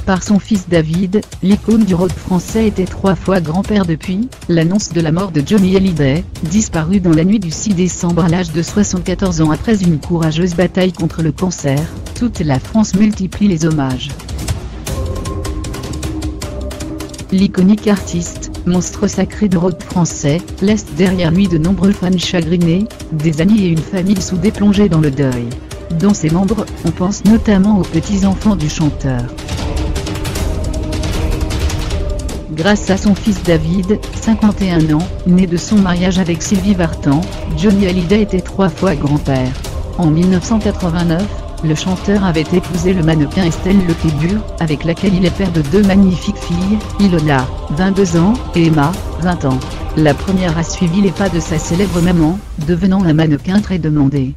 par son fils David, l'icône du rock français était 3 fois grand-père depuis l'annonce de la mort de Johnny Hallyday, disparu dans la nuit du 6 décembre à l'âge de 74 ans après une courageuse bataille contre le cancer. Toute la France multiplie les hommages. L'iconique artiste, monstre sacré de rock français, laisse derrière lui de nombreux fans chagrinés, des amis et une famille soudée plongée dans le deuil. Dans ses membres, on pense notamment aux petits-enfants du chanteur. Grâce à son fils David, 51 ans, né de son mariage avec Sylvie Vartan, Johnny Hallyday était 3 fois grand-père. En 1989, le chanteur avait épousé le mannequin Estelle Lefébure, avec laquelle il est père de 2 magnifiques filles, Ilona, 22 ans, et Emma, 20 ans. La première a suivi les pas de sa célèbre maman, devenant un mannequin très demandé.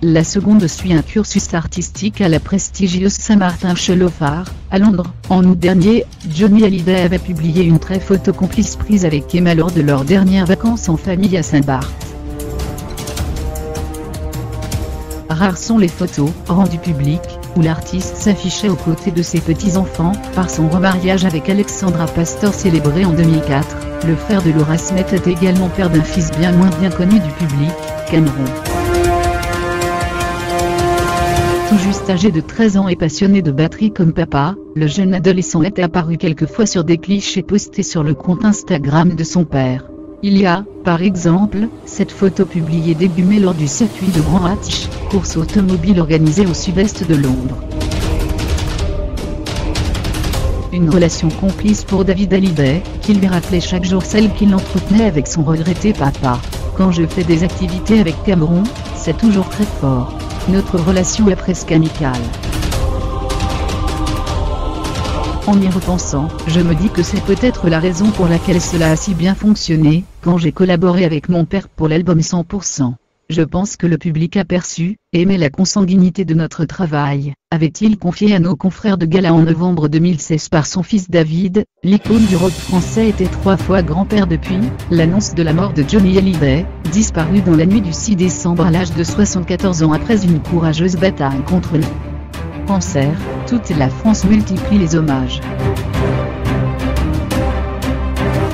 La seconde suit un cursus artistique à la prestigieuse Saint-Martin-Chelofard, à Londres. En août dernier, Johnny Hallyday avait publié une très photo complice prise avec Emma lors de leurs dernières vacances en famille à Saint-Barth. Rares sont les photos, rendues publiques, où l'artiste s'affichait aux côtés de ses petits-enfants, par son remariage avec Alexandra Pastor célébré en 2004. Le frère de Laura Smith est également père d'un fils bien moins bien connu du public, Cameron. Tout juste âgé de 13 ans et passionné de batterie comme papa, le jeune adolescent est apparu quelquefois sur des clichés postés sur le compte Instagram de son père. Il y a, par exemple, cette photo publiée début mai lors du circuit de Grand Hatch, course automobile organisée au sud-est de Londres. Une relation complice pour David Hallyday, qui lui rappelait chaque jour celle qu'il entretenait avec son regretté papa. Quand je fais des activités avec Cameron, c'est toujours très fort. Notre relation est presque amicale. En y repensant, je me dis que c'est peut-être la raison pour laquelle cela a si bien fonctionné, quand j'ai collaboré avec mon père pour l'album 100%. Je pense que le public a perçu, aimé la consanguinité de notre travail, avait-il confié à nos confrères de gala en novembre 2016 par son fils David. L'icône du rock français était 3 fois grand-père depuis l'annonce de la mort de Johnny Hallyday, disparu dans la nuit du 6 décembre à l'âge de 74 ans après une courageuse bataille contre le cancer. Toute la France multiplie les hommages.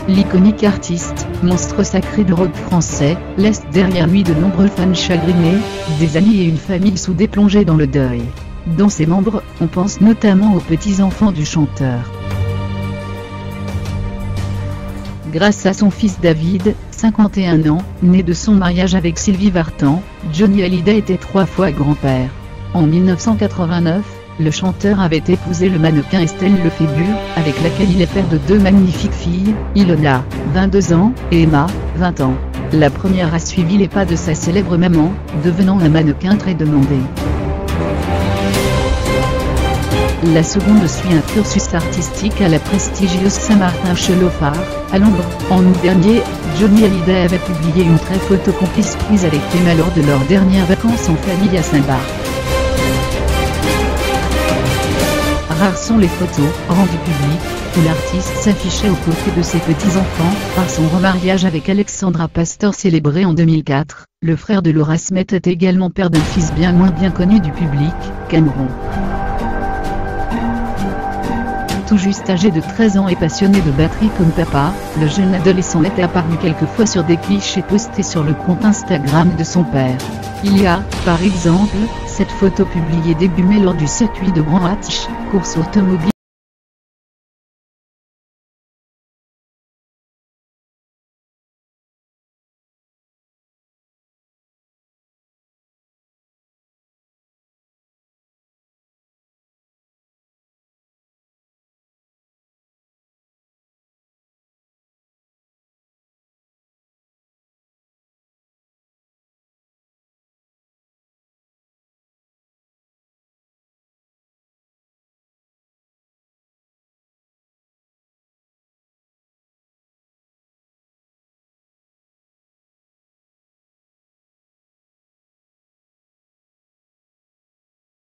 L'iconique artiste, monstre sacré de rock français, laisse derrière lui de nombreux fans chagrinés, des amis et une famille soudée plongée dans le deuil. Dans ses membres, on pense notamment aux petits-enfants du chanteur. Grâce à son fils David, 51 ans, né de son mariage avec Sylvie Vartan, Johnny Hallyday était 3 fois grand-père. En 1989, le chanteur avait épousé le mannequin Estelle Lefébure, avec laquelle il est père de 2 magnifiques filles, Ilona, 22 ans, et Emma, 20 ans. La première a suivi les pas de sa célèbre maman, devenant un mannequin très demandé. La seconde suit un cursus artistique à la prestigieuse Saint-Martin-Chelofard, à Londres. En août dernier, Johnny Hallyday avait publié une très photo complice prise avec Emma lors de leurs dernières vacances en famille à Saint-Barth. Rares sont les photos, rendues publiques, où l'artiste s'affichait aux côtés de ses petits-enfants, par son remariage avec Alexandra Pastor célébré en 2004. Le frère de Laura Smith est également père d'un fils bien moins bien connu du public, Cameron. Tout juste âgé de 13 ans et passionné de batterie comme papa, le jeune adolescent est apparu quelquefois sur des clichés postés sur le compte Instagram de son père. Il y a, par exemple, cette photo publiée début mai lors du circuit de Grand Hatch, course automobile